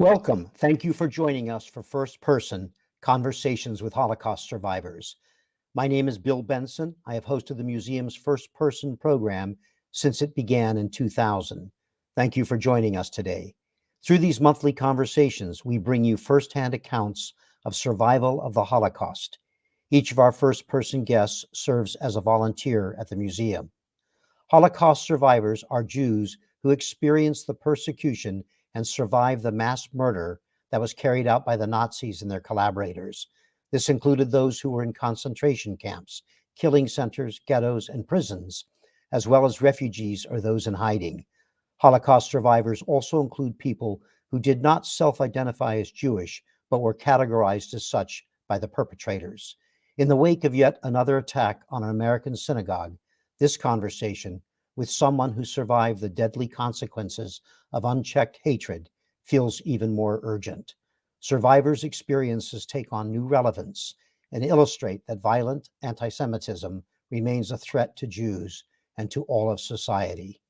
Welcome. Thank you for joining us for First Person Conversations with Holocaust Survivors. My name is Bill Benson. I have hosted the museum's First Person program since it began in 2000. Thank you for joining us today. Through these monthly conversations, we bring you firsthand accounts of survival of the Holocaust. Each of our first person guests serves as a volunteer at the museum. Holocaust survivors are Jews who experienced the persecution and survived the mass murder that was carried out by the Nazis and their collaborators. This included those who were in concentration camps, killing centers, ghettos, and prisons, as well as refugees or those in hiding. Holocaust survivors also include people who did not self-identify as Jewish, but were categorized as such by the perpetrators. In the wake of yet another attack on an American synagogue, this conversation with someone who survived the deadly consequences of unchecked hatred feels even more urgent. Survivors' experiences take on new relevance and illustrate that violent anti-Semitism remains a threat to Jews and to all of society.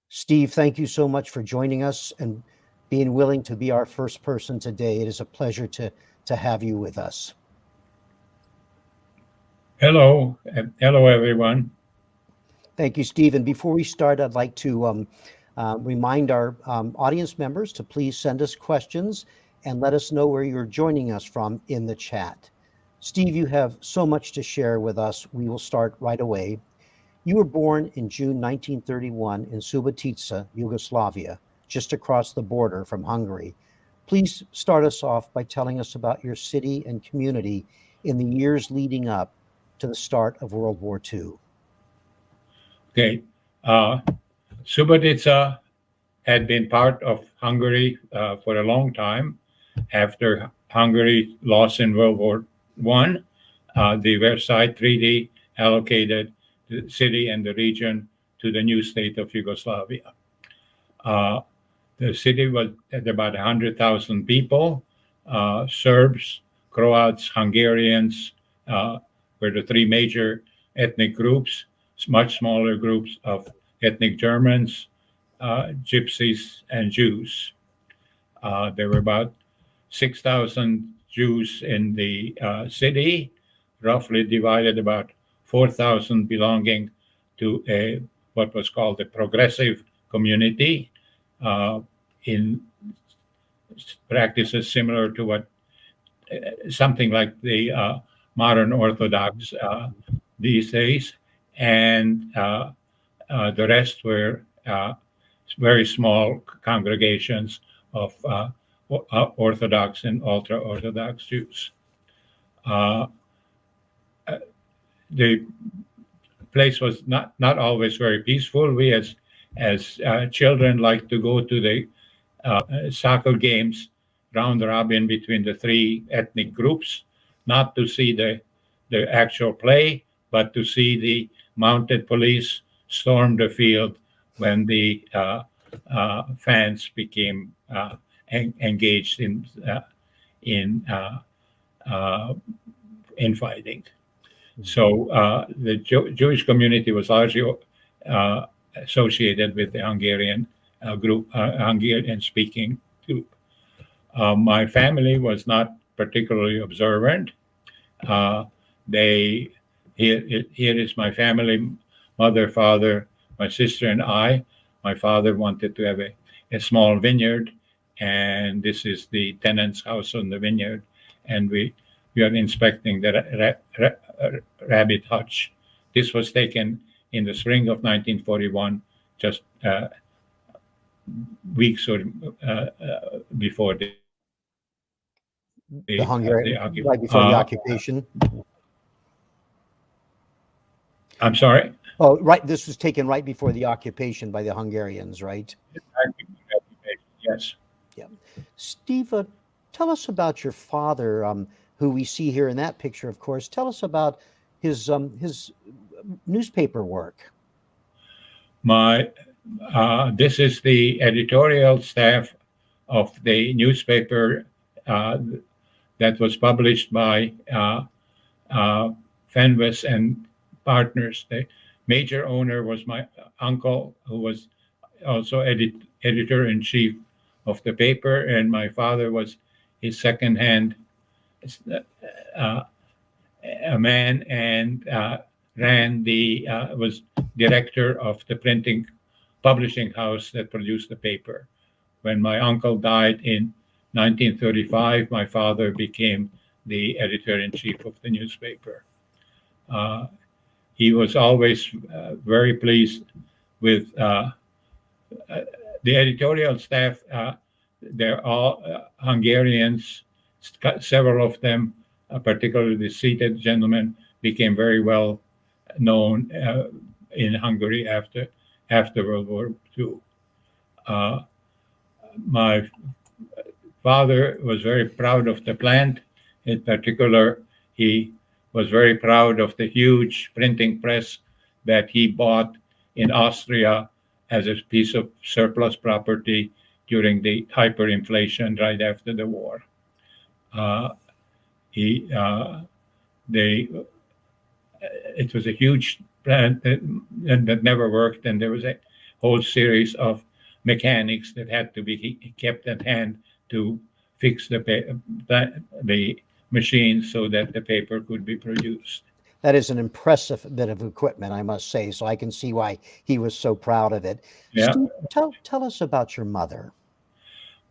Steve, thank you so much for joining us and being willing to be our first person today. It is a pleasure to have you with us. Hello, everyone. Thank you, Steve. And before we start, I'd like to remind our audience members to please send us questions and let us know where you're joining us from in the chat. Steve, you have so much to share with us. We will start right away. You were born in June 1931 in Subotica, Yugoslavia, just across the border from Hungary. Please start us off by telling us about your city and community in the years leading up to the start of World War II. Okay. Subotica had been part of Hungary for a long time. After Hungary lost in World War I, the Versailles Treaty allocated the city and the region to the new state of Yugoslavia. The city was at about 100,000 people. Serbs, Croats, Hungarians were the three major ethnic groups. Much smaller groups of ethnic Germans, Gypsies, and Jews. There were about 6,000 Jews in the city, roughly divided about 4,000 belonging to what was called a progressive community in practices similar to what something like the modern Orthodox these days. And the rest were very small congregations of Orthodox and ultra-Orthodox Jews. The place was not always very peaceful. We as children liked to go to the soccer games round robin between the three ethnic groups, not to see the actual play, but to see the mounted police storm the field when the fans became engaged in infighting. So the Jewish community was largely associated with the Hungarian group, Hungarian-speaking group. My family was not particularly observant. Here is my family, mother, father, my sister, and I. My father wanted to have a small vineyard, and this is the tenant's house on the vineyard. And we are inspecting the rabbit hutch. This was taken in the spring of 1941, just weeks or before the Hungarian, right before the occupation. I'm sorry? Oh, right. This was taken right before the occupation by the Hungarians, right? Yes. Yeah. Steve, tell us about your father, who we see here in that picture, of course. Tell us about his newspaper work. This is the editorial staff of the newspaper that was published by Fenves and Partners. The major owner was my uncle, who was also editor-in-chief of the paper, and my father was his second hand uh, a man, and was director of the printing publishing house that produced the paper. When my uncle died in 1935, my father became the editor-in-chief of the newspaper. He was always very pleased with the editorial staff. They're all Hungarians. Several of them, particularly the seated gentlemen, became very well known in Hungary after World War II. My father was very proud of the plant. In particular, he was very proud of the huge printing press that he bought in Austria as a piece of surplus property during the hyperinflation right after the war. It was a huge plant that never worked, and there was a whole series of mechanics that had to be kept at hand to fix the machine so that the paper could be produced. That is an impressive bit of equipment, I must say, so I can see why he was so proud of it. Yeah. Steve, tell us about your mother.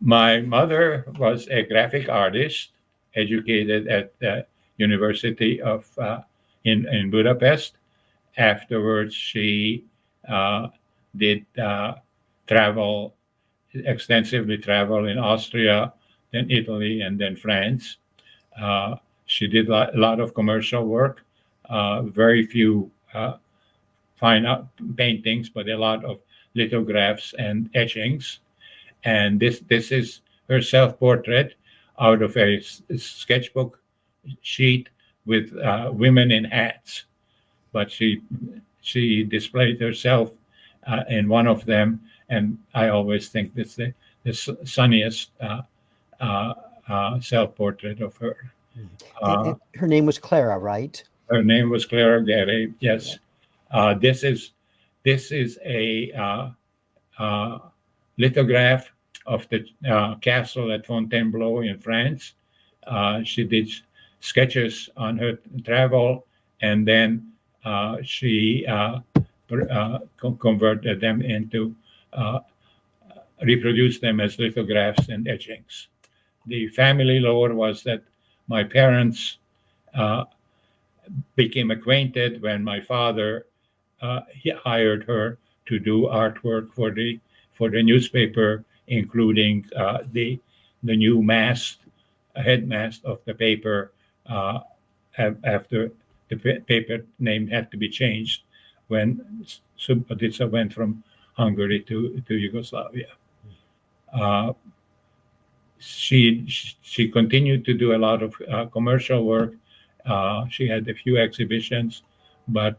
My mother was a graphic artist, educated at the University of in Budapest. Afterwards, she did extensively travel in Austria, then Italy, and then France. She did a lot of commercial work, very few fine art paintings, but a lot of lithographs and etchings. And this is her self-portrait out of a sketchbook sheet with women in hats. But she displayed herself in one of them, and I always think that's the sunniest self-portrait of her. And her name was Clara, right? Her name was Clara Gary. Yes. This is a lithograph of the castle at Fontainebleau in France. She did sketches on her travel, and then she converted them into reproduced them as lithographs and etchings. The family lore was that my parents became acquainted when my father hired her to do artwork for the newspaper, including the new headmast of the paper after the paper name had to be changed when Subotica went from Hungary to Yugoslavia. She continued to do a lot of commercial work. She had a few exhibitions, but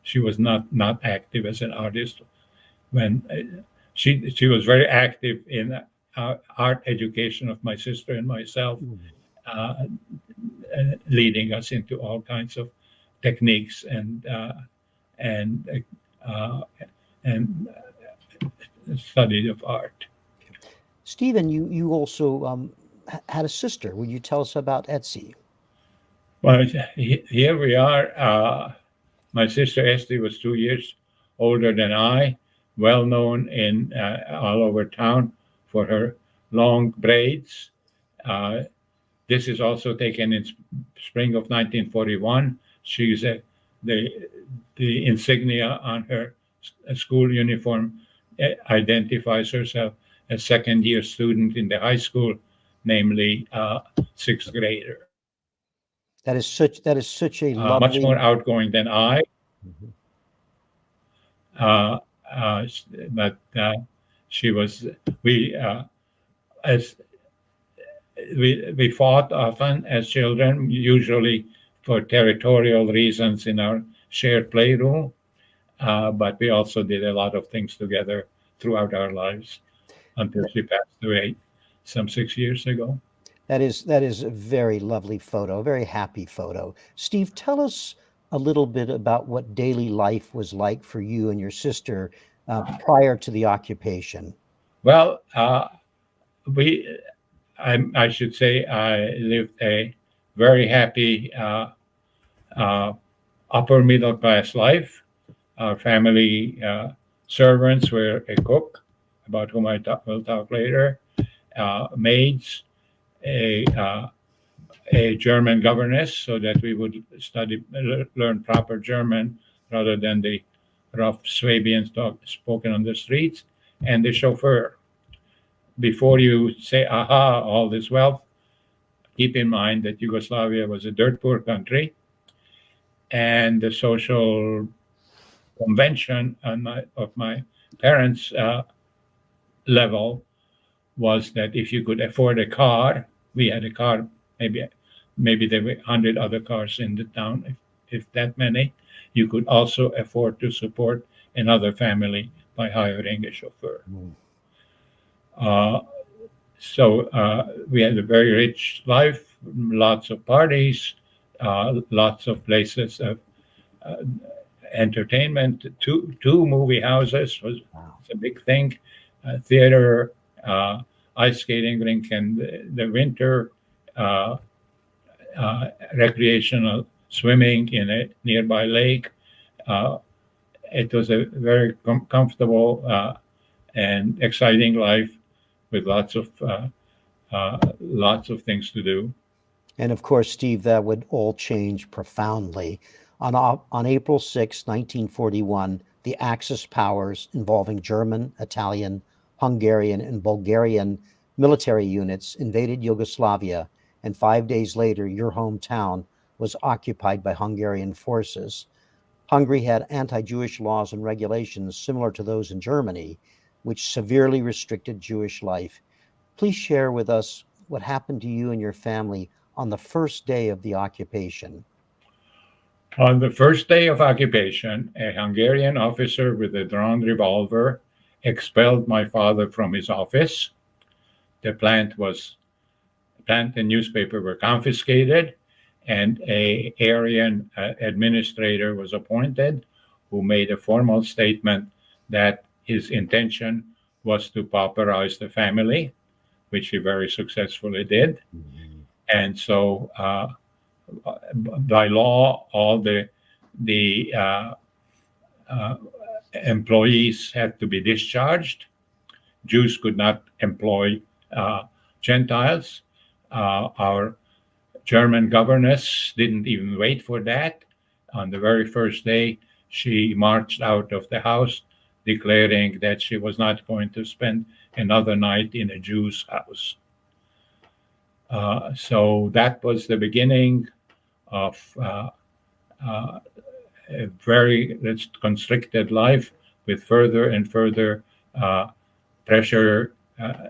she was not active as an artist. When she was very active in art education of my sister and myself, leading us into all kinds of techniques and study of art. Stephen, you also had a sister. Will you tell us about Etsy? Well, here we are. My sister Esther was 2 years older than I, well known in all over town for her long braids. This is also taken in spring of 1941. She's the insignia on her school uniform identifies herself as second-year student in the high school, namely sixth grader. That is such a lovely, much more outgoing than I. But she was. We fought often as children, usually for territorial reasons in our shared playroom. But we also did a lot of things together throughout our lives until she passed away some 6 years ago. That is a very lovely photo, a very happy photo. Steve, tell us a little bit about what daily life was like for you and your sister prior to the occupation. Well, I should say I lived a very happy upper middle class life. Our family servants were a cook, about whom will talk later, maids, a German governess, so that we would learn proper German rather than the rough Swabian spoken on the streets, and the chauffeur. Before you say, aha, all this wealth, keep in mind that Yugoslavia was a dirt poor country, and the social convention of my parents' level was that if you could afford a car, we had a car, maybe there were 100 other cars in the town, if that many, you could also afford to support another family by hiring a chauffeur. So we had a very rich life, lots of parties, lots of places of entertainment. Two movie houses was a big thing. Theater, ice skating rink, and the winter recreational swimming in a nearby lake. It was a very comfortable and exciting life with lots of things to do. And of course, Steve, that would all change profoundly. On April 6, 1941, the Axis powers involving German, Italian, Hungarian, and Bulgarian military units invaded Yugoslavia, and 5 days later, your hometown was occupied by Hungarian forces. Hungary had anti-Jewish laws and regulations similar to those in Germany, which severely restricted Jewish life. Please share with us what happened to you and your family on the first day of the occupation. On the first day of occupation, a Hungarian officer with a drawn revolver expelled my father from his office. The plant and newspaper were confiscated, and an Aryan administrator was appointed who made a formal statement that his intention was to pauperize the family, which he very successfully did. Mm-hmm. And so by law, all the employees had to be discharged. Jews could not employ Gentiles. Our German governess didn't even wait for that. On the very first day, she marched out of the house, declaring that she was not going to spend another night in a Jew's house. So that was the beginning of a very constricted life, with further and further pressure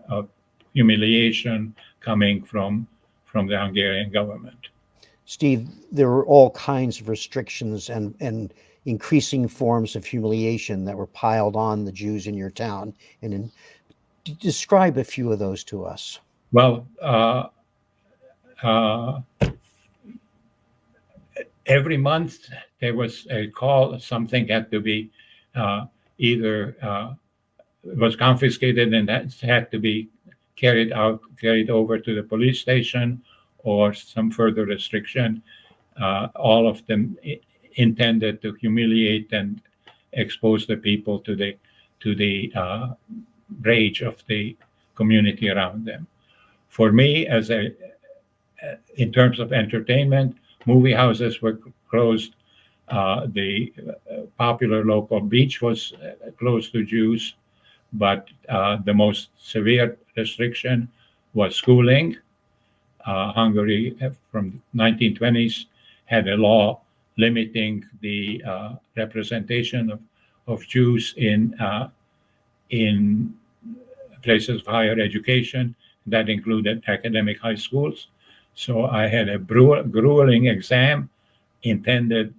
of humiliation coming from the Hungarian government. Steve, there were all kinds of restrictions and increasing forms of humiliation that were piled on the Jews in your town. And describe a few of those to us. Well, every month there was a call. Something had to be either was confiscated and had to be carried over to the police station, or some further restriction. All of them intended to humiliate and expose the people to the rage of the community around them. For me, in terms of entertainment, movie houses were closed. The popular local beach was closed to Jews, but the most severe restriction was schooling. Hungary, from 1920s, had a law limiting the representation of Jews in places of higher education. That included academic high schools. So I had a grueling exam intended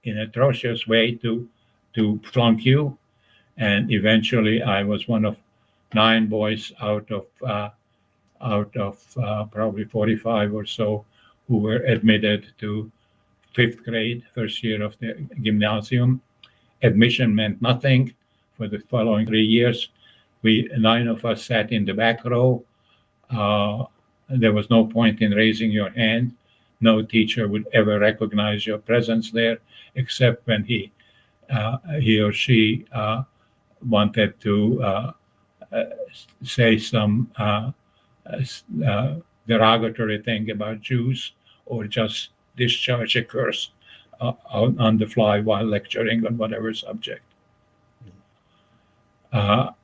in an atrocious way to flunk you. And eventually I was one of 9 boys out of probably 45 or so who were admitted to 5th grade, first year of the gymnasium. Admission meant nothing for the following 3 years. 9 of us sat in the back row There was no point in raising your hand. No teacher would ever recognize your presence there, except when he or she wanted to say some derogatory thing about Jews, or just discharge a curse on the fly while lecturing on whatever subject. That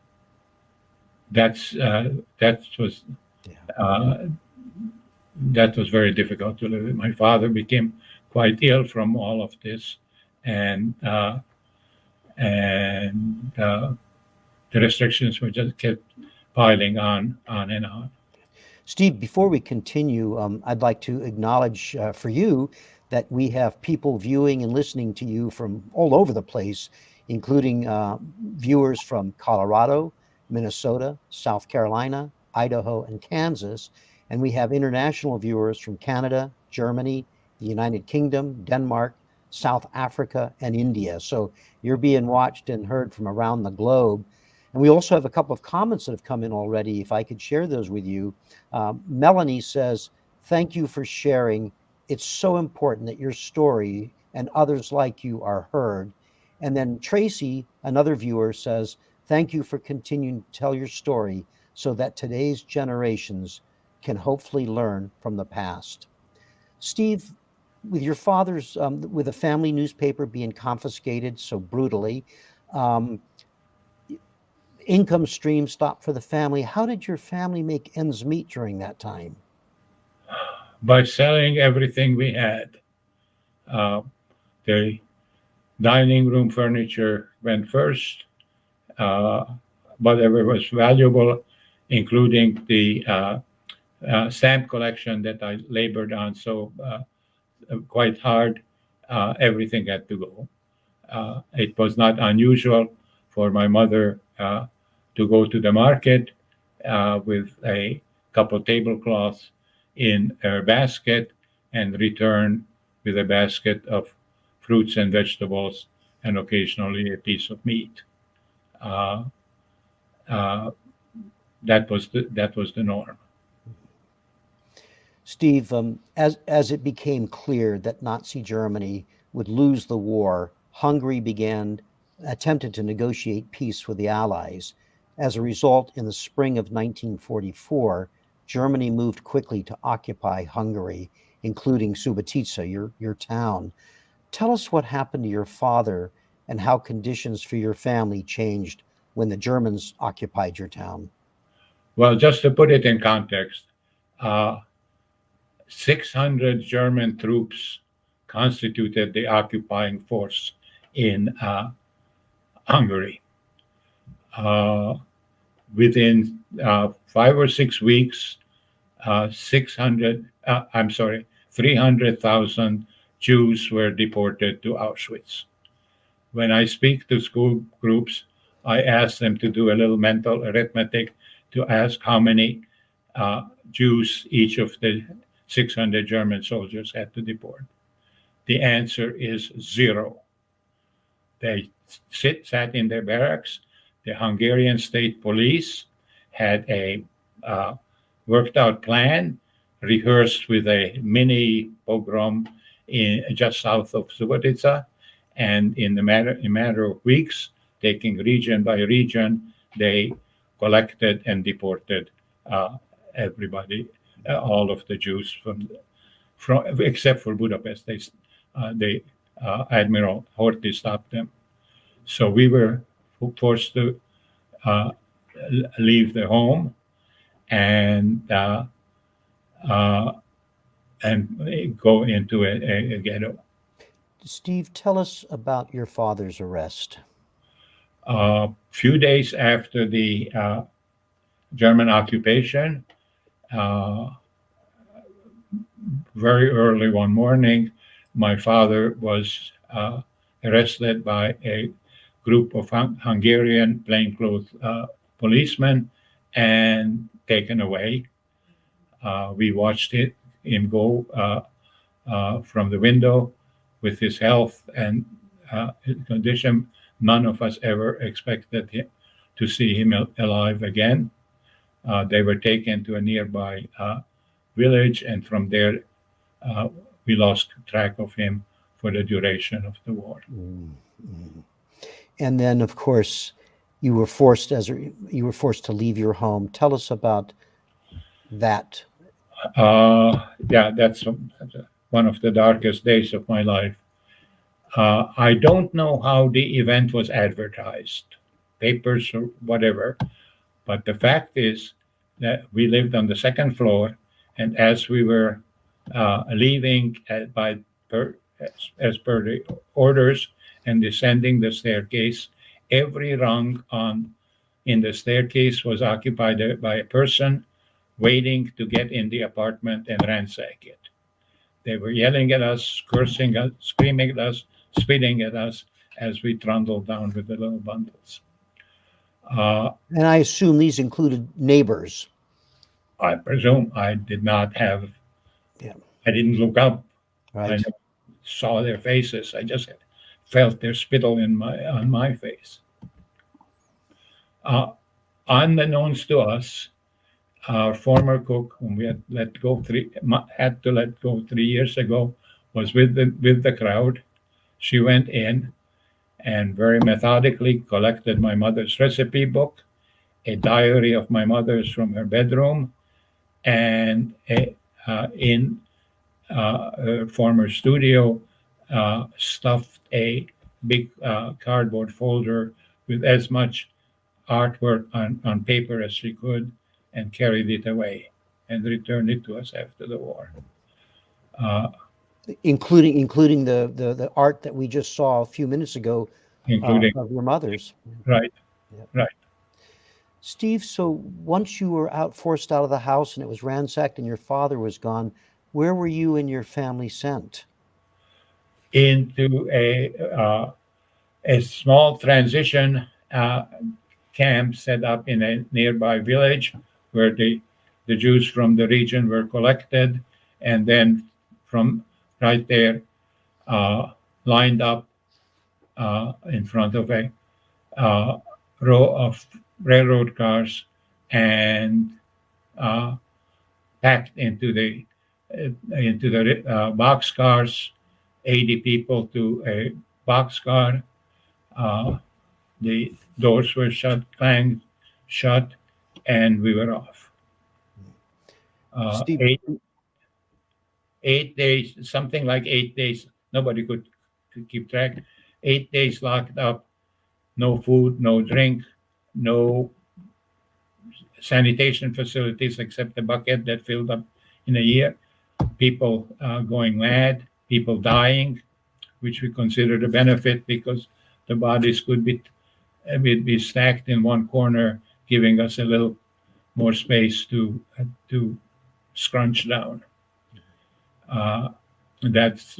was very difficult to live with. My father became quite ill from all of this, and the restrictions were just kept piling on and on. Steve, before we continue, I'd like to acknowledge for you that we have people viewing and listening to you from all over the place, including viewers from Colorado, Minnesota, South Carolina, Idaho, and Kansas. And we have international viewers from Canada, Germany, the United Kingdom, Denmark, South Africa, and India. So you're being watched and heard from around the globe. And we also have a couple of comments that have come in already. If I could share those with you. Melanie says, "Thank you for sharing. It's so important that your story and others like you are heard." And then Tracy, another viewer, says, "Thank you for continuing to tell your story so that today's generations can hopefully learn from the past." Steve, with your father's, with a family newspaper being confiscated so brutally, income stream stopped for the family. How did your family make ends meet during that time? By selling everything we had. The dining room furniture went first, whatever was valuable, including the stamp collection that I labored on so quite hard. Everything had to go. It was not unusual for my mother to go to the market with a couple tablecloths in her basket and return with a basket of fruits and vegetables and occasionally a piece of meat. That was the norm. Steve, as it became clear that Nazi Germany would lose the war, Hungary attempted to negotiate peace with the Allies. As a result, in the spring of 1944, Germany moved quickly to occupy Hungary, including Subotica, your town. Tell us what happened to your father and how conditions for your family changed when the Germans occupied your town. Well, just to put it in context, 600 German troops constituted the occupying force in Hungary. Within 5 or 6 weeks, 300,000 Jews were deported to Auschwitz. When I speak to school groups, I ask them to do a little mental arithmetic to ask how many Jews each of the 600 German soldiers had to deport. The answer is 0. They sat in their barracks. The Hungarian state police had a worked out plan, rehearsed with a mini pogrom just south of Subotica, and in a matter of weeks, taking region by region, they collected and deported everybody, all of the Jews from except for Budapest. Admiral Horthy stopped them. So we were forced to leave the home and go into a ghetto. Steve, tell us about your father's arrest. A few days after the German occupation, very early one morning, my father was arrested by a group of Hungarian plainclothes policemen and taken away. We watched him go from the window with his health and his condition. None of us ever expected to see him alive again. They were taken to a nearby village, and from there we lost track of him for the duration of the war. Mm-hmm. And then, of course, you were forced to leave your home. Tell us about that. Yeah, that's one of the darkest days of my life. I don't know how the event was advertised, papers or whatever, but the fact is that we lived on the second floor, and as we were leaving as per the orders and descending the staircase, every rung in the staircase was occupied by a person waiting to get in the apartment and ransack it. They were yelling at us, cursing us, screaming at us, spitting at us as we trundled down with the little bundles. And I assume these included neighbors. I presume I did not have, Yeah. I didn't look up. Right. I never saw their faces. I just felt their spittle on my face. Unbeknownst to us, our former cook, whom we had to let go 3 years ago, was with the crowd. She went in and very methodically collected my mother's recipe book, a diary of my mother's from her bedroom, and in her former studio, stuffed a big cardboard folder with as much artwork on paper as she could, and carried it away and returned it to us after the war. Including the art that we just saw a few minutes ago, Including of your mother's. right, Yeah. right. Steve, so once you were forced out of the house and it was ransacked and your father was gone, where were you and your family sent? Into a small transition camp set up in a nearby village where the Jews from the region were collected, and then from right there lined up in front of a row of railroad cars and packed into the box cars, 80 people to a box car. The doors were clanged shut, and we were off. Steve, 8 days, something like 8 days. Nobody could keep track. 8 days locked up, no food, no drink, no sanitation facilities except the bucket that filled up in a year. People going mad, people dying, which we considered a benefit because the bodies could be stacked in one corner, giving us a little more space to scrunch down. That's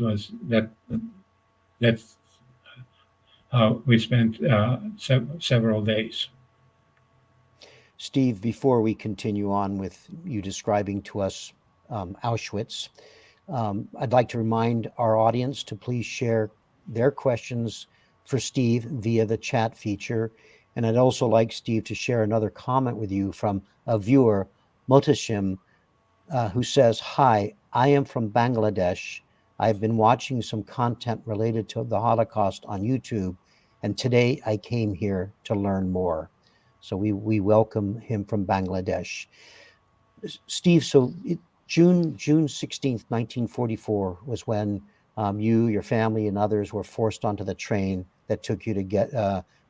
how we spent several days. Steve, before we continue on with you describing to us Auschwitz, I'd like to remind our audience to please share their questions for Steve via the chat feature. And I'd also like Steve to share another comment with you from a viewer, Motashim, who says, "Hi, I am from Bangladesh. I've been watching some content related to the Holocaust on YouTube, and today I came here to learn more." So we welcome him from Bangladesh. Steve, so June 16th, 1944 was when you, your family, and others were forced onto the train that took you to get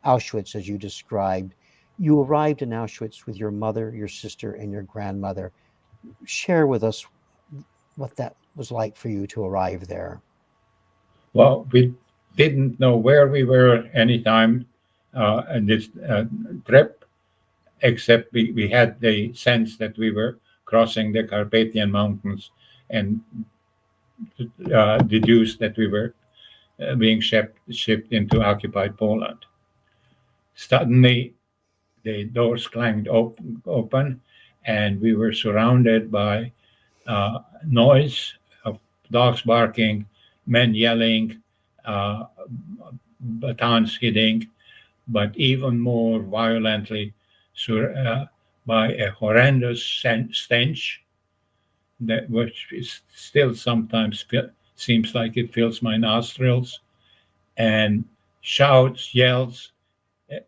Auschwitz, as you described. You arrived in Auschwitz with your mother, your sister, and your grandmother. Share with us what that was like for you to arrive there. Well, we didn't know where we were anytime in this trip, except we had the sense that we were crossing the Carpathian Mountains, and deduced that we were being shipped into occupied Poland. Suddenly, the doors clanged open, and we were surrounded by noise of dogs barking, men yelling, batons hitting, but even more violently, by a horrendous stench that which is still sometimes seems like it fills my nostrils, and shouts, yells.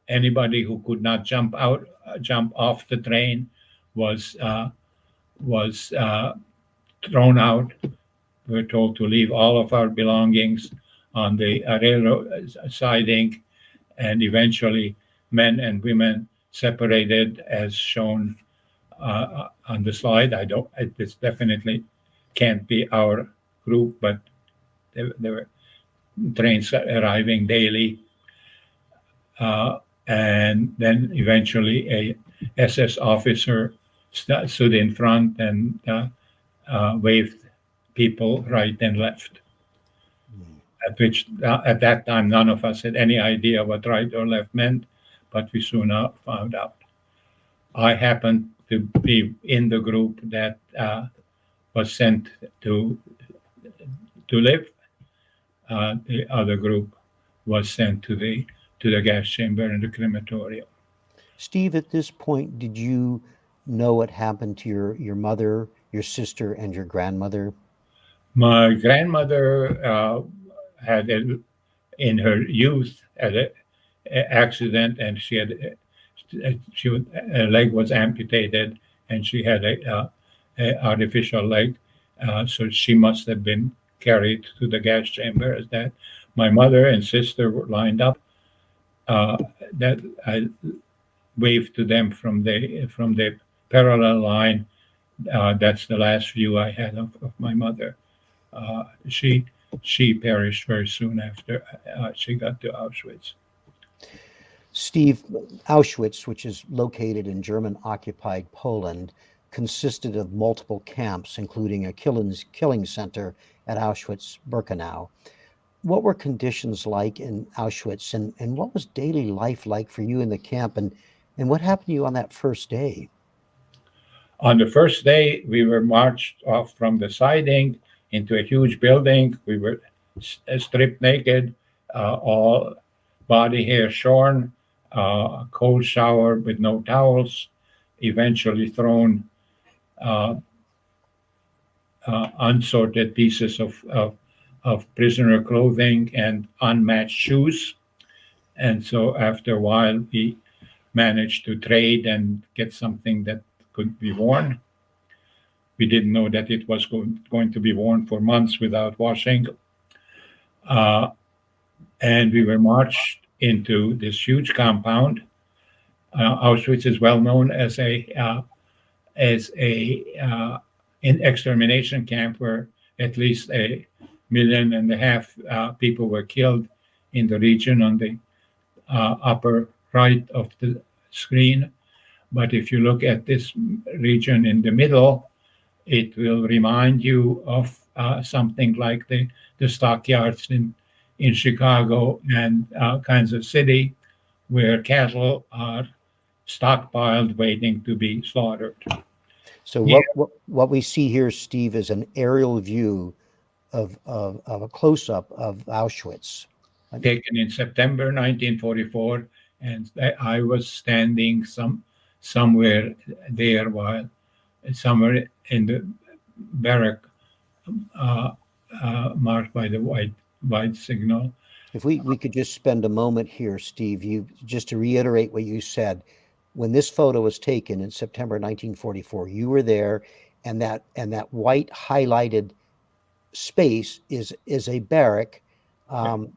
Anybody who could not jump off the train was thrown out. We were told to leave all of our belongings on the railroad siding, and eventually men and women separated, as shown on the slide. This definitely can't be our group, but there were trains arriving daily. And then eventually a SS officer stood in front and waved people right and left. At that time, none of us had any idea what right or left meant, but we soon found out. I happened to be in the group that was sent to live. The other group was sent to the gas chamber and the crematorium. Steve, at this point, did you know what happened to your mother, your sister, and your grandmother? My grandmother had, in her youth, had an accident, and her leg was amputated, and she had a artificial leg, so she must have been carried to the gas chamber as that. My mother and sister were lined up. That I waved to them from the parallel line. That's the last view I had of my mother. She perished very soon after she got to Auschwitz. Steve, Auschwitz, which is located in German-occupied Poland, consisted of multiple camps, including a killing center at Auschwitz-Birkenau. What were conditions like in Auschwitz, and what was daily life like for you in the camp, and what happened to you on that first day? On the first day, we were marched off from the siding into a huge building. We were stripped naked, all body hair shorn, a cold shower with no towels, eventually thrown unsorted pieces of prisoner clothing and unmatched shoes. And so after a while, we managed to trade and get something that could be worn. We didn't know that it was going to be worn for months without washing. And we were marched into this huge compound. Auschwitz is well known as an extermination camp where at least 1.5 million people were killed in the region on the upper right of the screen. But if you look at this region in the middle, it will remind you of something like the stockyards in Chicago and Kansas City, where cattle are stockpiled waiting to be slaughtered. So what we see here, Steve, is an aerial view of a close-up of Auschwitz. Taken in September 1944, and I was standing somewhere there while somewhere in the barrack marked by the white signal. If we could just spend a moment here, Steve, just to reiterate what you said. When this photo was taken in September 1944, you were there, and that white highlighted space is a barrack, and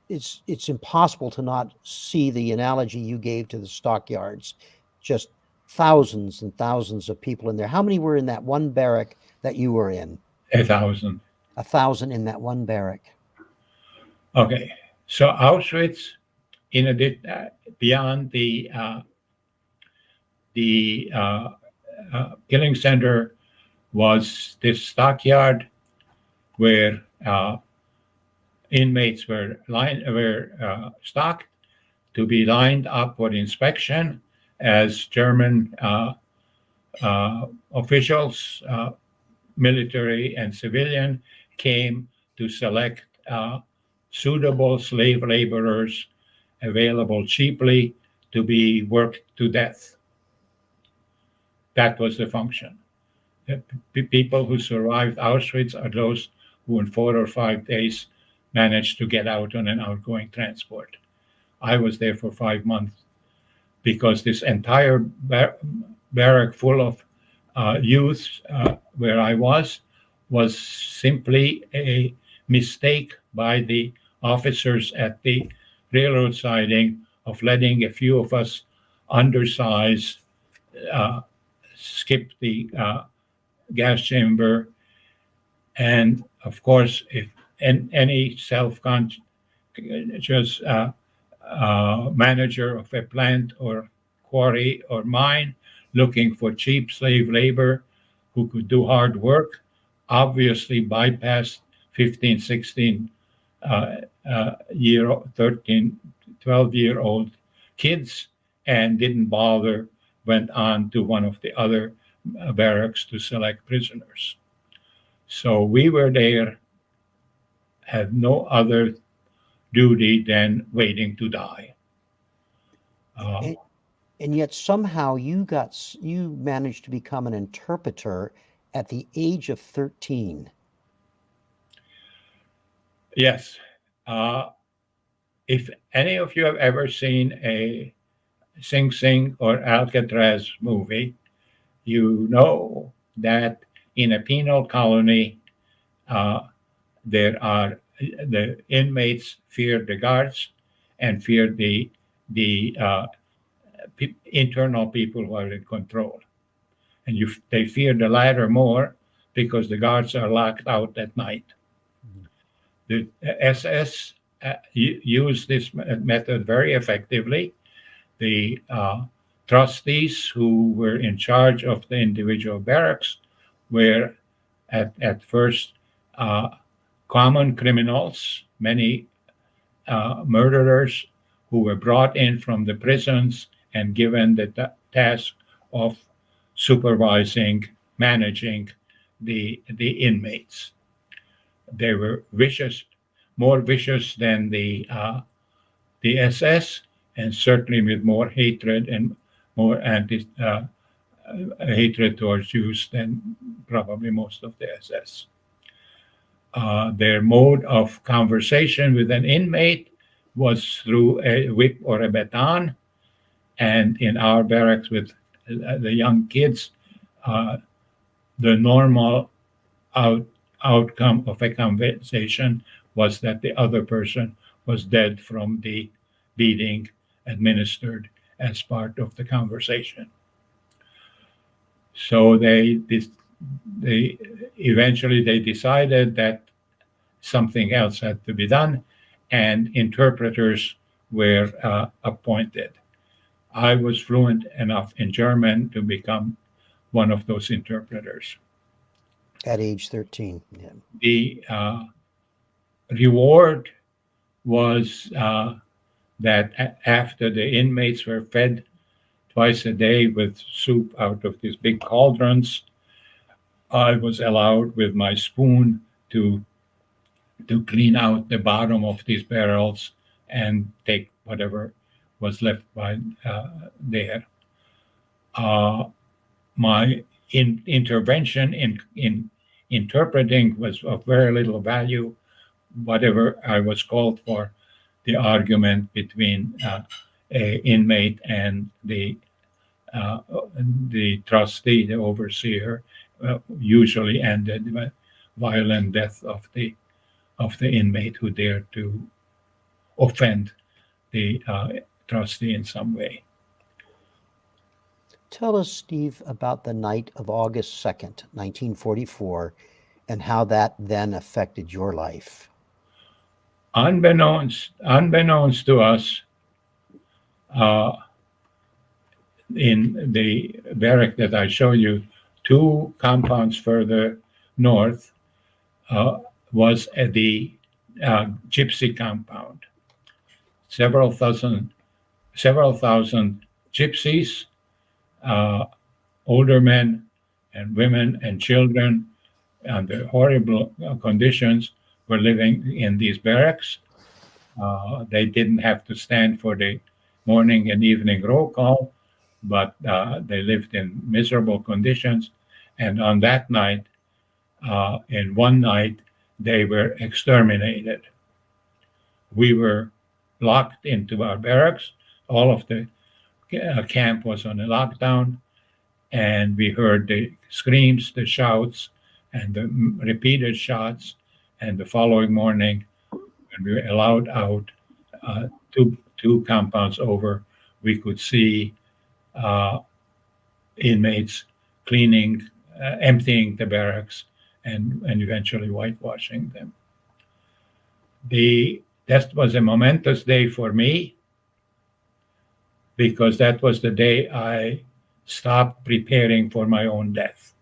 it's impossible to not see the analogy you gave to the stockyards. Just thousands and thousands of people in there. How many were in that one barrack that you were in? 1,000. 1,000 in that one barrack. Okay, so Auschwitz, beyond the killing center, was this stockyard where inmates were stocked to be lined up for inspection as German officials, military and civilian, came to select suitable slave laborers available cheaply to be worked to death. That was the function. The people who survived Auschwitz are those who in 4 or 5 days managed to get out on an outgoing transport. I was there for 5 months because this entire barrack full of youth where I was simply a mistake by the officers at the railroad siding of letting a few of us undersized skip the gas chamber. And of course, if any self-conscious manager of a plant or quarry or mine looking for cheap slave labor who could do hard work obviously bypassed 15, 16 year 13, 12-year-old kids and didn't bother, went on to one of the other barracks to select prisoners. So we were there, had no other duty than waiting to die. And yet somehow you managed to become an interpreter at the age of 13. Yes. If any of you have ever seen a Sing Sing or Alcatraz movie, you know that in a penal colony, the inmates fear the guards and fear the internal people who are in control. And they fear the latter more because the guards are locked out at night. The SS used this method very effectively. The trustees who were in charge of the individual barracks were at first common criminals, many murderers who were brought in from the prisons and given the task of supervising, managing the inmates. They were vicious, more vicious than the SS, and certainly with more hatred and more hatred towards Jews than probably most of the SS. Their mode of conversation with an inmate was through a whip or a baton, and in our barracks with the young kids, the normal outcome of a conversation was that the other person was dead from the beating administered as part of the conversation. So they eventually decided that something else had to be done, and interpreters were appointed. I was fluent enough in German to become one of those interpreters. At age 13, yeah. The reward was that after the inmates were fed twice a day with soup out of these big cauldrons, I was allowed with my spoon to clean out the bottom of these barrels and take whatever was left by there. My intervention in interpreting was of very little value. Whatever I was called for, the argument between a inmate and the trustee, the overseer, usually ended with violent death of the inmate who dared to offend the trustee in some way. Tell us, Steve, about the night of August 2nd, 1944, and how that then affected your life. Unbeknownst to us, in the barrack that I showed you, 2 compounds further north was the Gypsy compound. Several thousand Gypsies, older men and women and children under horrible conditions were living in these barracks. They didn't have to stand for the morning and evening roll call, but they lived in miserable conditions. And on that night, in one night, they were exterminated. We were locked into our barracks. All of the camp was on a lockdown, and we heard the screams, the shouts, and the repeated shots. And the following morning, when we were allowed out, two compounds over, we could see inmates cleaning, emptying the barracks, and eventually whitewashing them. That was a momentous day for me, because that was the day I stopped preparing for my own death.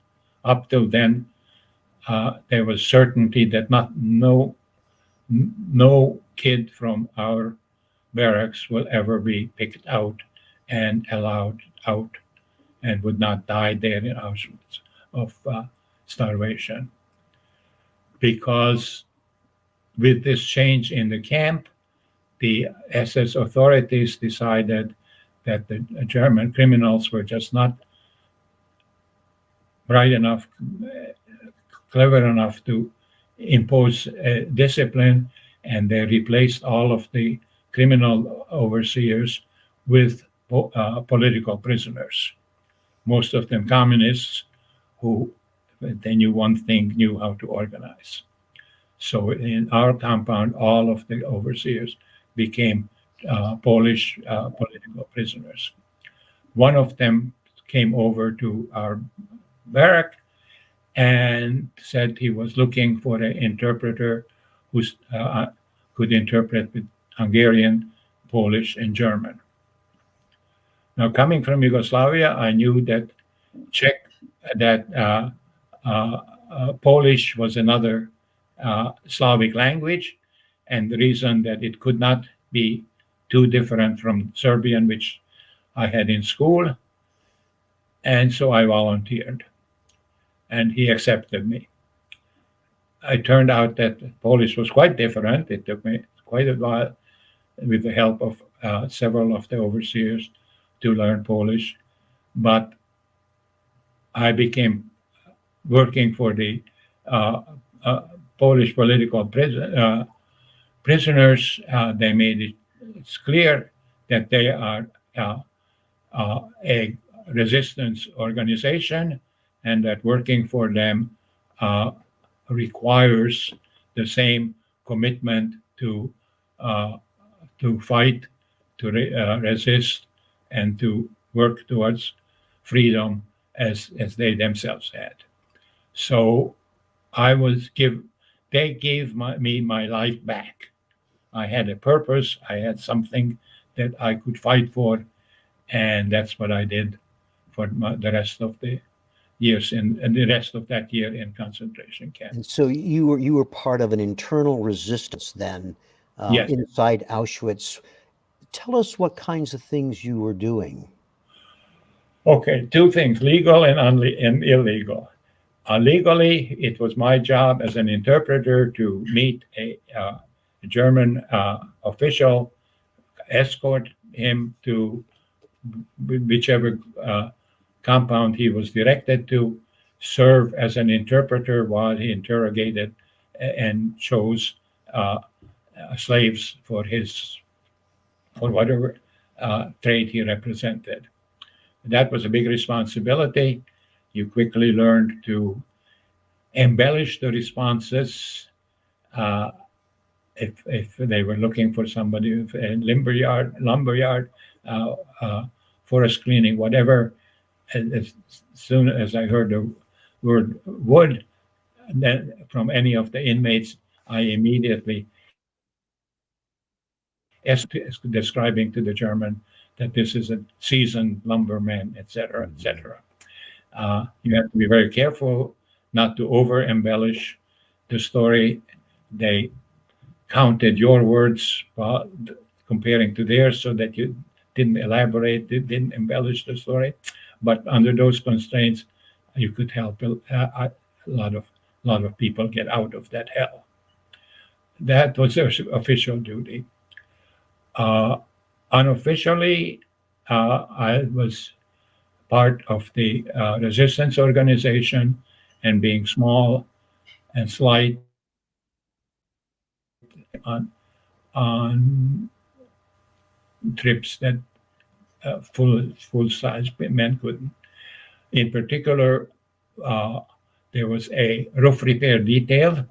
Up till then, there was certainty that no kid from our barracks will ever be picked out and allowed out and would not die there in Auschwitz of starvation. Because with this change in the camp, the SS authorities decided that the German criminals were just not bright enough, clever enough to impose discipline, and they replaced all of the criminal overseers with political prisoners, most of them communists who, they knew one thing, knew how to organize. So in our compound, all of the overseers became Polish political prisoners. One of them came over to our barrack and said he was looking for an interpreter who could interpret with Hungarian, Polish, and German. Now, coming from Yugoslavia, I knew that Polish was another Slavic language, and the reason that it could not be too different from Serbian, which I had in school, and so I volunteered, and he accepted me. It turned out that Polish was quite different. It took me quite a while, with the help of several of the overseers, to learn Polish, but I became working for the Polish political prisoners. They made it's clear that they are a resistance organization, and that working for them requires the same commitment to fight, to resist, and to work towards freedom as they themselves had. So they gave me my life back. I had a purpose. I had something that I could fight for, and that's what I did for the rest of the years and the rest of that year in concentration camp. And so you were part of an internal resistance then, Yes. inside Auschwitz. Tell us what kinds of things you were doing. Okay, two things: legal and illegal. Legally, it was my job as an interpreter to meet a German official, escort him to whichever compound he was directed to, serve as an interpreter while he interrogated and chose slaves for whatever trade he represented. That was a big responsibility. You quickly learned to embellish the responses. If they were looking for somebody, a lumberyard, forest cleaning, whatever, as soon as I heard the word wood from any of the inmates, I immediately describing to the German that this is a seasoned lumberman, etc., etc. You have to be very careful not to over-embellish the story. They counted your words comparing to theirs so that you didn't elaborate, didn't embellish the story. But under those constraints, you could help a lot of people get out of that hell. That was their official duty. Unofficially, I was part of the resistance organization, and being small and slight on trips that full size men couldn't. In particular, there was a roof repair detail.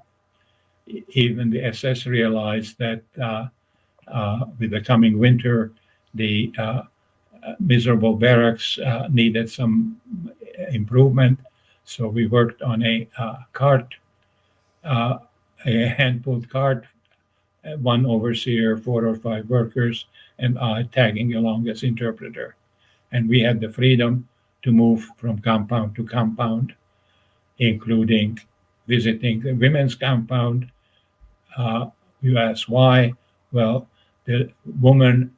Even the SS realized that with the coming winter, the miserable barracks needed some improvement. So we worked on a cart, a hand-pulled cart, one overseer, 4 or 5 workers, and I tagging along as interpreter. And we had the freedom to move from compound to compound, including visiting the women's compound. You ask why? Well, the woman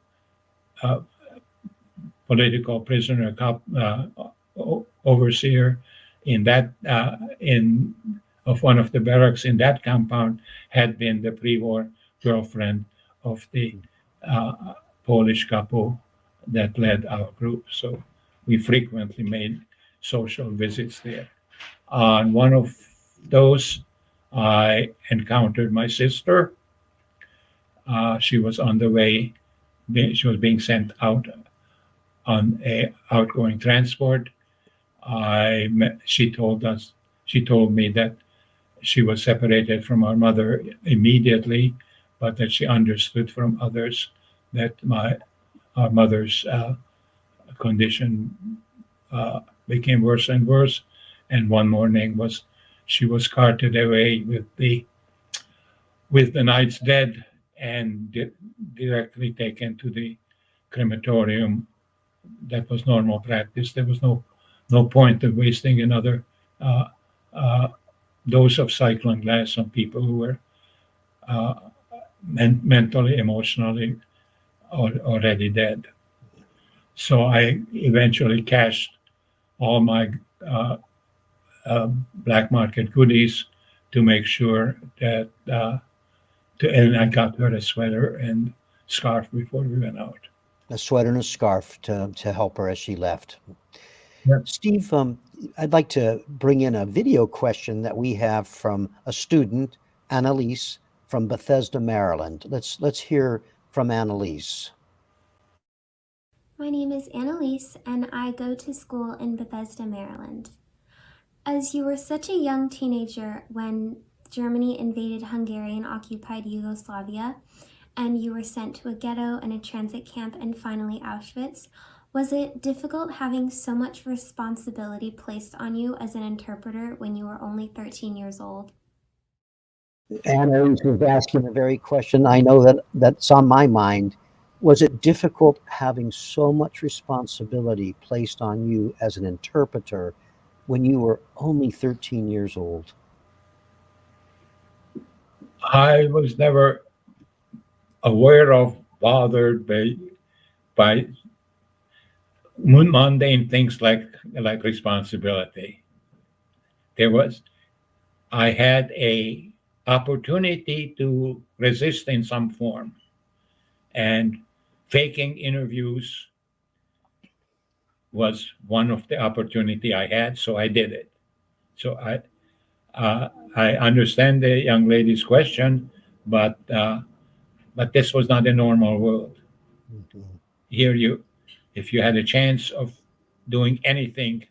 political prisoner overseer in that of one of the barracks in that compound had been the pre-war girlfriend of the Polish couple that led our group. So we frequently made social visits there. On one of those, I encountered my sister. She was on the way. She was being sent out on a outgoing transport. She told me that she was separated from our mother immediately, but that she understood from others that our mother's condition became worse and worse. And one morning she was carted away with the night's dead and directly taken to the crematorium. That was normal practice. There was no point of wasting another dose of cyclone gas on people who were mentally, emotionally already dead. So I eventually cashed all my black market goodies to make sure that, and I got her a sweater and scarf before we went out. A sweater and a scarf to help her as she left. Yeah. Steve, I'd like to bring in a video question that we have from a student, Annalise, from Bethesda, Maryland. Let's hear from Annalise. My name is Annalise, and I go to school in Bethesda, Maryland. As you were such a young teenager when Germany invaded Hungary and occupied Yugoslavia, and you were sent to a ghetto and a transit camp and finally Auschwitz, was it difficult having so much responsibility placed on you as an interpreter when you were only 13 years old? Annalise was asking the very question I know that's on my mind. Was it difficult having so much responsibility placed on you as an interpreter when you were only 13 years old? I was never aware of, bothered by mundane things like responsibility. I had a opportunity to resist in some form, and faking interviews was one of the opportunity I had, so I did it. So I understand the young lady's question, but this was not a normal world. Mm-hmm. Here, if you had a chance of doing anything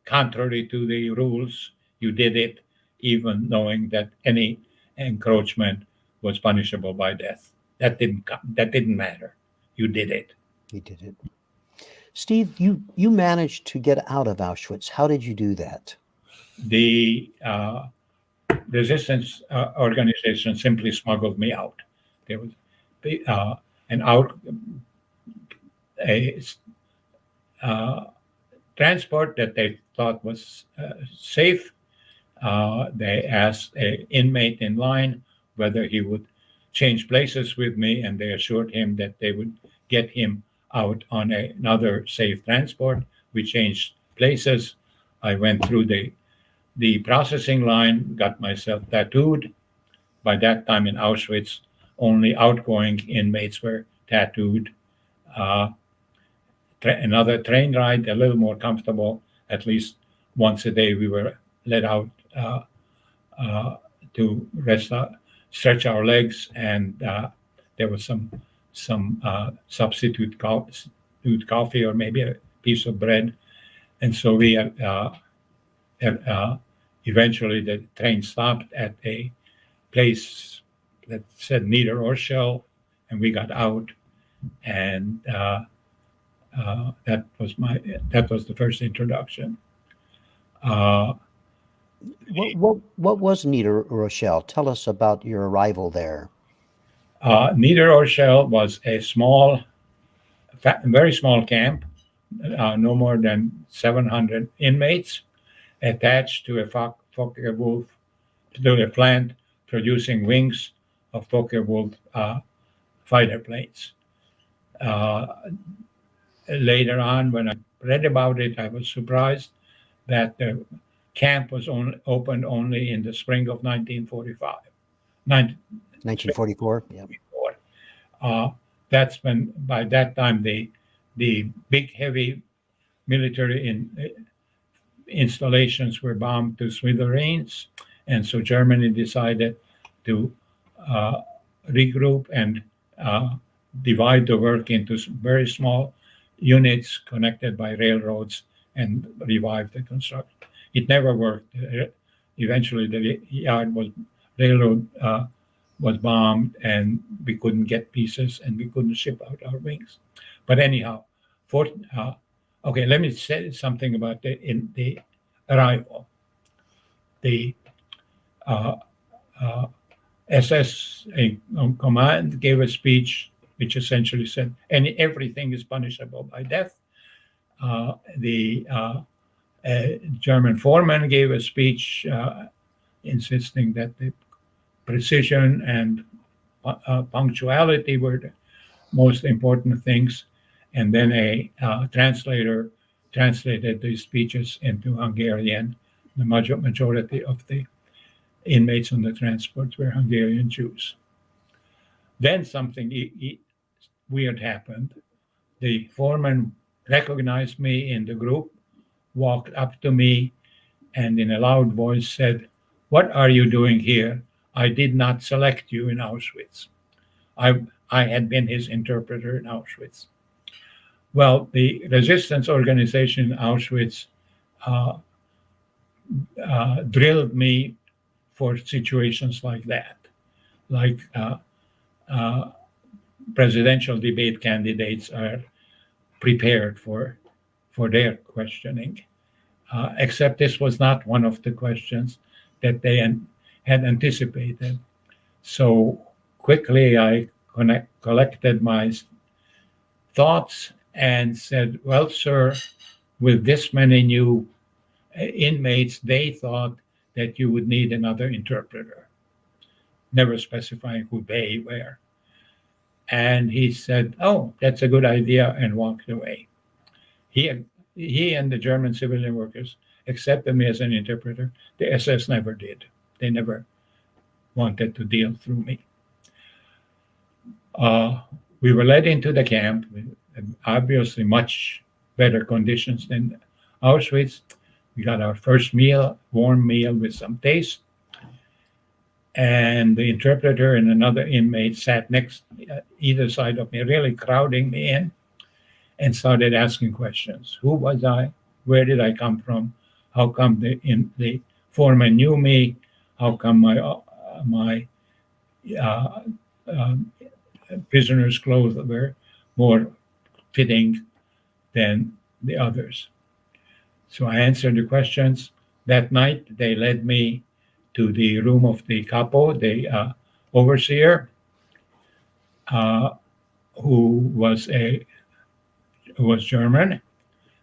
contrary to the rules, you did it, even knowing that any encroachment was punishable by death. That didn't matter. You did it. You did it. Steve, you managed to get out of Auschwitz. How did you do that? The resistance organization simply smuggled me out. There was a transport that they thought was safe. They asked an inmate in line whether he would change places with me, and they assured him that they would get him out on another safe transport. We changed places. I went through the processing line, got myself tattooed. By that time in Auschwitz, only outgoing inmates were tattooed. another train ride, a little more comfortable. At least once a day, we were let out to rest, stretch our legs, and there was some substitute coffee or maybe a piece of bread. And so we eventually the train stopped at a place that said neither or shell, and we got out, and that was the first introduction. What was Nieder Rochelle? Tell us about your arrival there. Nieder Rochelle was a very small camp, no more than 700 inmates, attached to a Focke-Wulf, to a plant producing wings of Focke-Wulf fighter planes. Later on, when I read about it, I was surprised that the camp was opened only in the spring of 1945. 1944. Yeah. That's when, by that time, the big, heavy military installations were bombed to smithereens, and so Germany decided to regroup and divide the work into very small units connected by railroads and revive the construction. It never worked. Eventually, the railroad was bombed, and we couldn't get pieces, and we couldn't ship out our wings. But anyhow, okay, let me say something about the arrival. The SS command gave a speech which essentially said everything is punishable by death. The German foreman gave a speech insisting that the precision and punctuality were the most important things. And then a translator translated these speeches into Hungarian. The majority of the inmates on the transports were Hungarian Jews. Then something weird happened. The foreman recognized me in the group, walked up to me, and in a loud voice said, "What are you doing here? I did not select you in Auschwitz." I had been his interpreter in Auschwitz. Well, the resistance organization in Auschwitz drilled me for situations like that, like presidential debate candidates are prepared for their questioning, except this was not one of the questions that they had anticipated. So quickly I collected my thoughts and said, "Well, sir, with this many new inmates, they thought that you would need another interpreter," never specifying who they were. And he said, "Oh, that's a good idea," and walked away. He and the German civilian workers accepted me as an interpreter. The SS never did. They never wanted to deal through me. We were led into the camp with obviously much better conditions than Auschwitz. We got our first meal, warm meal with some taste. And the interpreter and another inmate sat next either side of me, really crowding me in, and started asking questions. Who was I? Where did I come from? How come the foreman knew me? How come my prisoners' clothes were more fitting than the others? So I answered the questions. That night, they led me to the room of the capo, the overseer, who was German,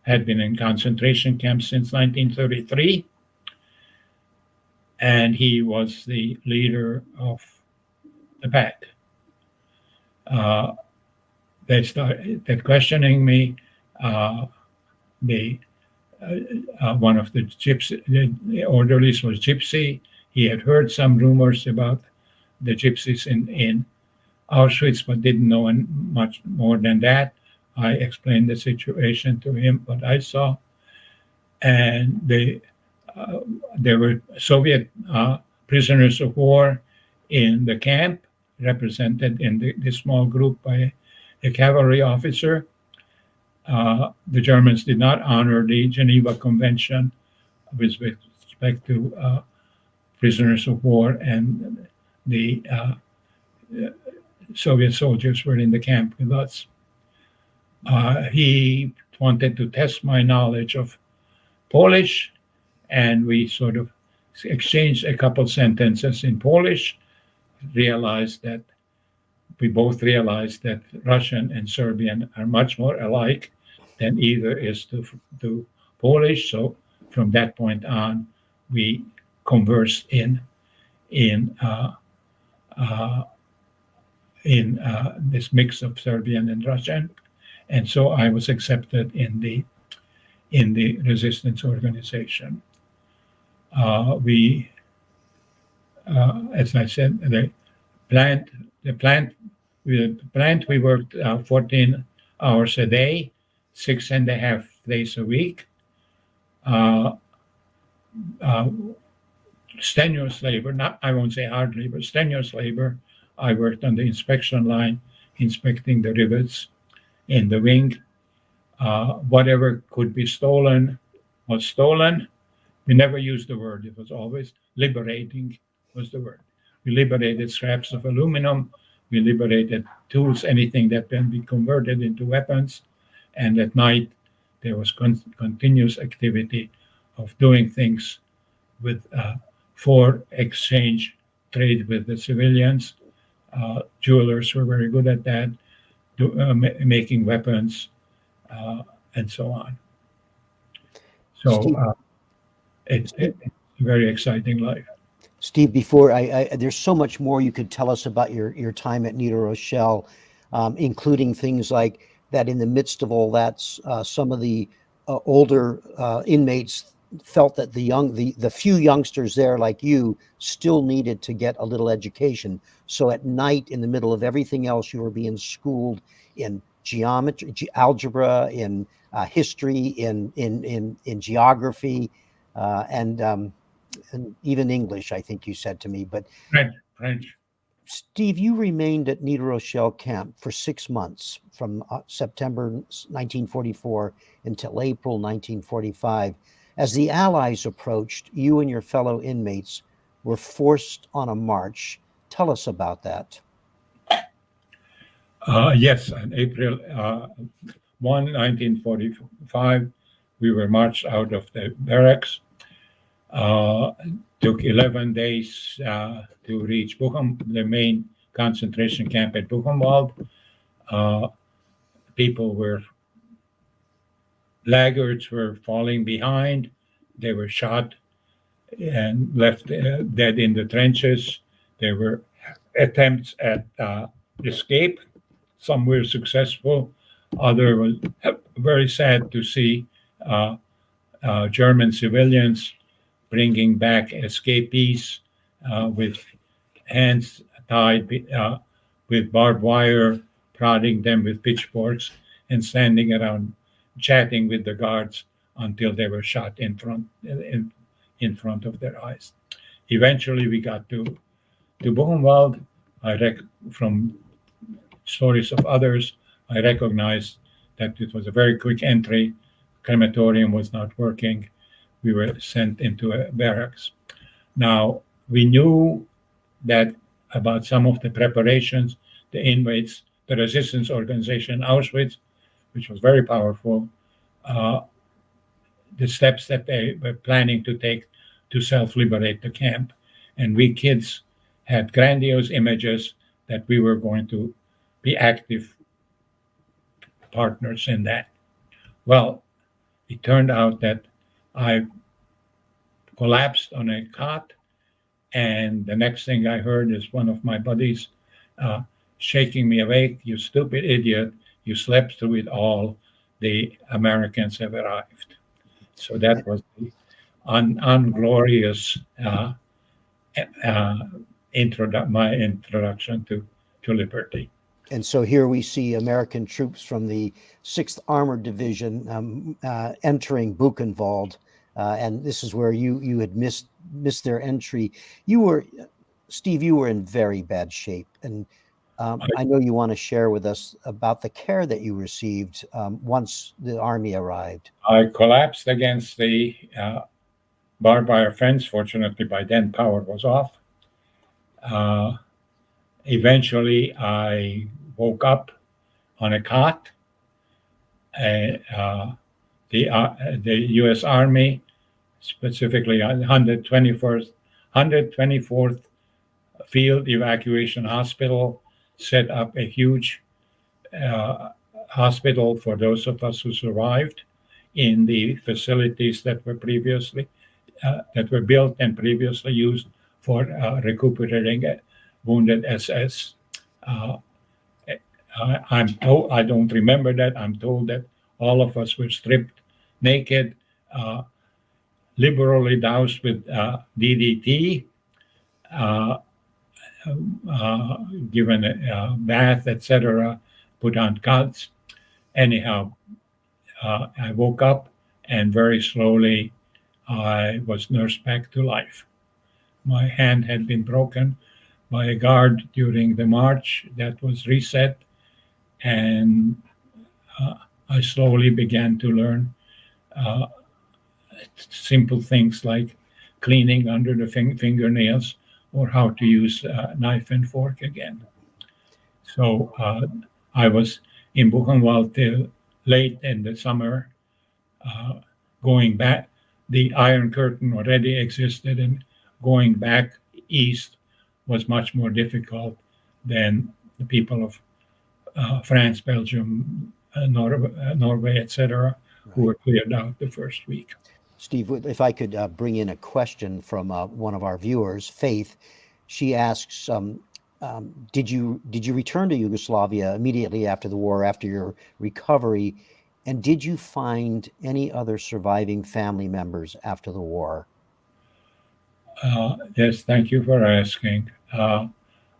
had been in concentration camps since 1933, and he was the leader of the pack. They started questioning me. One of the orderlies was Gypsy. He had heard some rumors about the Gypsies in Auschwitz, but didn't know much more than that. I explained the situation to him, what I saw, and there were Soviet prisoners of war in the camp, represented in the small group by a cavalry officer. The Germans did not honor the Geneva Convention with respect to prisoners of war, and the Soviet soldiers were in the camp with us. He wanted to test my knowledge of Polish, and we sort of exchanged a couple sentences in Polish, we both realized that Russian and Serbian are much more alike than either is to Polish. So from that point on, we conversed in this mix of Serbian and Russian, and so I was accepted in the resistance organization. As I said, the plant we worked 14 hours a day, 6.5 days a week. Strenuous labor, I won't say hard labor, strenuous labor. I worked on the inspection line, inspecting the rivets in the wing. Whatever could be stolen was stolen. We never used the word. It was always liberating was the word. We liberated scraps of aluminum. We liberated tools, anything that can be converted into weapons. And at night, there was continuous activity of doing things for exchange trade with the civilians. Jewelers were very good at that, making weapons, and so on. So it's a very exciting life. Steve, before there's so much more you could tell us about your time at Nida Rochelle, including things like that in the midst of all that, some of the older inmates felt that the few youngsters there like you still needed to get a little education. So at night, in the middle of everything else, you were being schooled in geometry, algebra, in history, in geography, and even English, I think you said to me. But French. Steve, you remained at Nida Rochelle camp for 6 months, from September 1944 until April 1945. As the Allies approached, you and your fellow inmates were forced on a march. Tell us about that. Yes, on April 1, 1945, we were marched out of the barracks. Took 11 days to reach the main concentration camp at Buchenwald. Laggards were falling behind. They were shot and left dead in the trenches. There were attempts at escape. Some were successful. Other was very sad to see German civilians bringing back escapees with hands tied with barbed wire, prodding them with pitchforks, and standing around chatting with the guards until they were shot in front of their eyes. Eventually, we got to Buchenwald. From stories of others, I recognized that it was a very quick entry. Crematorium was not working. We were sent into a barracks. Now, we knew that about some of the preparations, the inmates, the resistance organization Auschwitz, which was very powerful, the steps that they were planning to take to self-liberate the camp. And we kids had grandiose images that we were going to be active partners in that. Well, it turned out that I collapsed on a cot, and the next thing I heard is one of my buddies shaking me awake. "You stupid idiot, you slept through it all. The Americans have arrived." So that was the unglorious my introduction to liberty. And so here we see American troops from the 6th Armored Division entering Buchenwald. And this is where you had missed their entry. Steve, you were in very bad shape. And I know you want to share with us about the care that you received once the army arrived. I collapsed against the barbed wire fence. Fortunately, by then power was off. Eventually, I woke up on a cot. The U.S. Army, specifically 124th Field Evacuation Hospital, set up a huge hospital for those of us who survived in the facilities that were built and previously used for recuperating wounded SS. I'm told, I don't remember that. I'm told that all of us were stripped naked, liberally doused with DDT, given a bath, etc., put on cots. Anyhow, I woke up and very slowly I was nursed back to life. My hand had been broken by a guard during the march that was reset, and I slowly began to learn simple things like cleaning under the fingernails or how to use a knife and fork again. So I was in Buchenwald till late in the summer, going back. The Iron Curtain already existed, and going back east was much more difficult than the people of France, Belgium, Norway, etc., who were cleared out the first week. Steve, if I could bring in a question from one of our viewers, Faith. She asks, did you return to Yugoslavia immediately after the war, after your recovery? And did you find any other surviving family members after the war? Yes, thank you for asking. I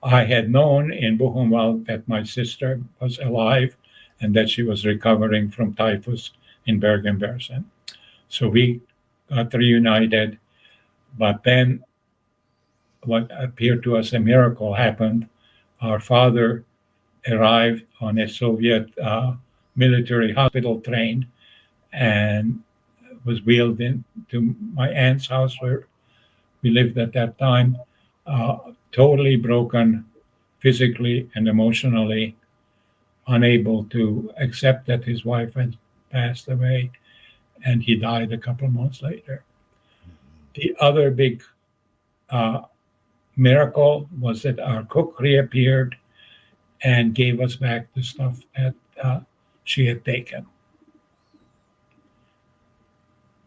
had known in Buchenwald that my sister was alive and that she was recovering from typhus in Bergen-Belsen. So we got reunited, but then what appeared to us a miracle happened. Our father arrived on a Soviet military hospital train and was wheeled into my aunt's house where we lived at that time, totally broken physically and emotionally, unable to accept that his wife had passed away, and he died a couple of months later. The other big miracle was that our cook reappeared and gave us back the stuff that she had taken.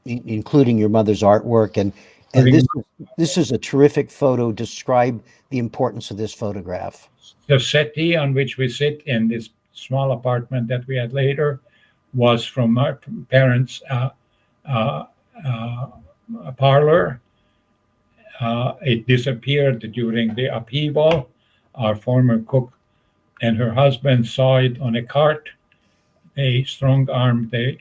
Including your mother's artwork. And this is a terrific photo. Describe the importance of this photograph. The settee on which we sit in this small apartment that we had later was from our parents' parlor. It disappeared during the upheaval. Our former cook and her husband saw it on a cart. They strong-armed the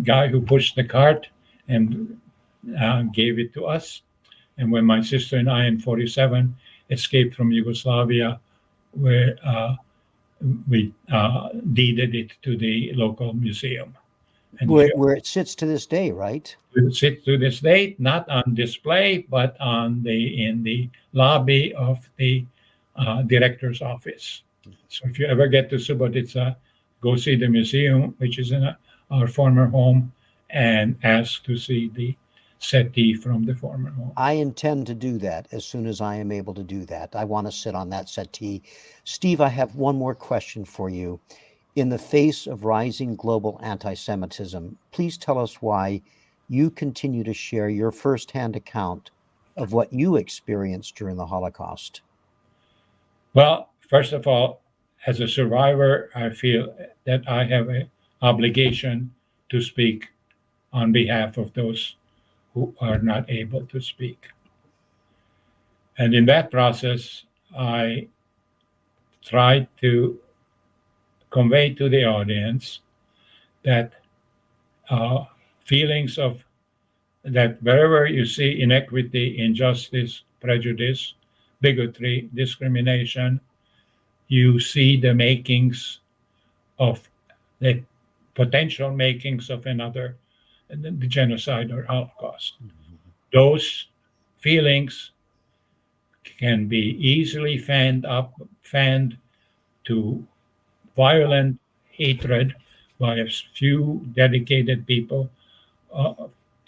guy who pushed the cart and gave it to us. And when my sister and I in 1947 escaped from Yugoslavia, where we deeded it to the local museum. And where it sits to this day, right? It sits to this day, not on display, but in the lobby of the director's office. So if you ever get to Subotica, go see the museum, which is in our former home, and ask to see the settee from the former home. I intend to do that as soon as I am able to do that. I want to sit on that settee. Steve, I have one more question for you. In the face of rising global anti-Semitism, please tell us why you continue to share your firsthand account of what you experienced during the Holocaust. Well, first of all, as a survivor, I feel that I have an obligation to speak on behalf of those who are not able to speak. And in that process, I tried to convey to the audience that feelings of that wherever you see inequity, injustice, prejudice, bigotry, discrimination, you see the makings of the potential makings of another, the genocide or Holocaust. Those feelings can be easily fanned to violent hatred by a few dedicated people,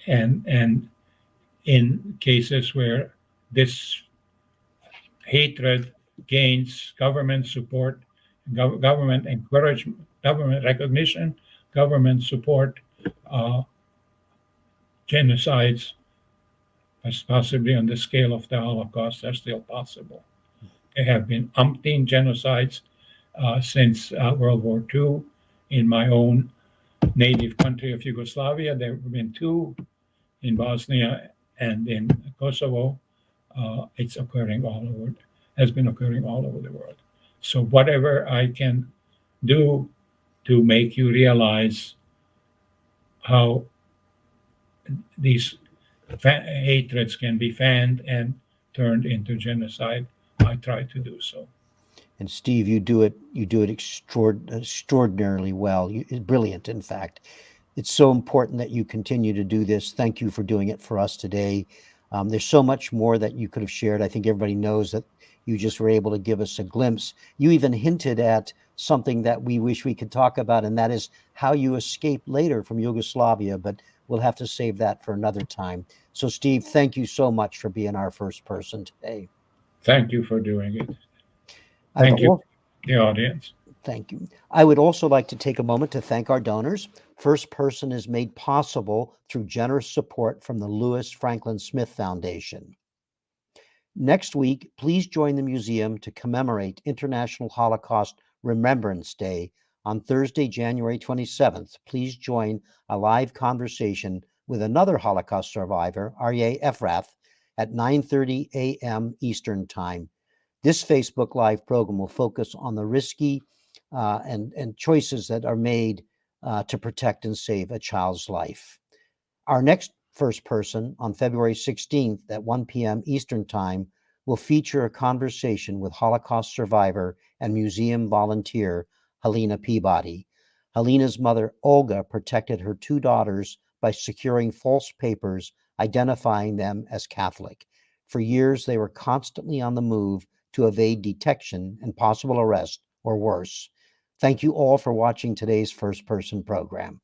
and in cases where this hatred gains government support, government encouragement, government recognition, government support, genocides, possibly on the scale of the Holocaust, are still possible. There have been umpteen genocides since World War II. In my own native country of Yugoslavia, there have been two. In Bosnia and in Kosovo, it's occurring all over, has been occurring all over the world. So whatever I can do to make you realize how these hatreds can be fanned and turned into genocide, I try to do so. And Steve, you do it extraordinarily well. Brilliant, in fact. It's so important that you continue to do this. Thank you for doing it for us today. There's so much more that you could have shared. I think everybody knows that you just were able to give us a glimpse. You even hinted at something that we wish we could talk about, and that is how you escaped later from Yugoslavia, but we'll have to save that for another time. So Steve, thank you so much for being our first person today. Thank you for doing it. Thank you, the audience. Thank you. I would also like to take a moment to thank our donors. First Person is made possible through generous support from the Lewis Franklin Smith Foundation. Next week, please join the museum to commemorate International Holocaust Remembrance Day on Thursday, January 27th. Please join a live conversation with another Holocaust survivor, Aryeh Efrath, at 9:30 a.m. Eastern Time. This Facebook Live program will focus on the risky and choices that are made to protect and save a child's life. Our next First Person on February 16th at 1 p.m. Eastern Time will feature a conversation with Holocaust survivor and museum volunteer Helena Peabody. Helena's mother, Olga, protected her two daughters by securing false papers identifying them as Catholic. For years, they were constantly on the move to evade detection and possible arrest or worse. Thank you all for watching today's First Person program.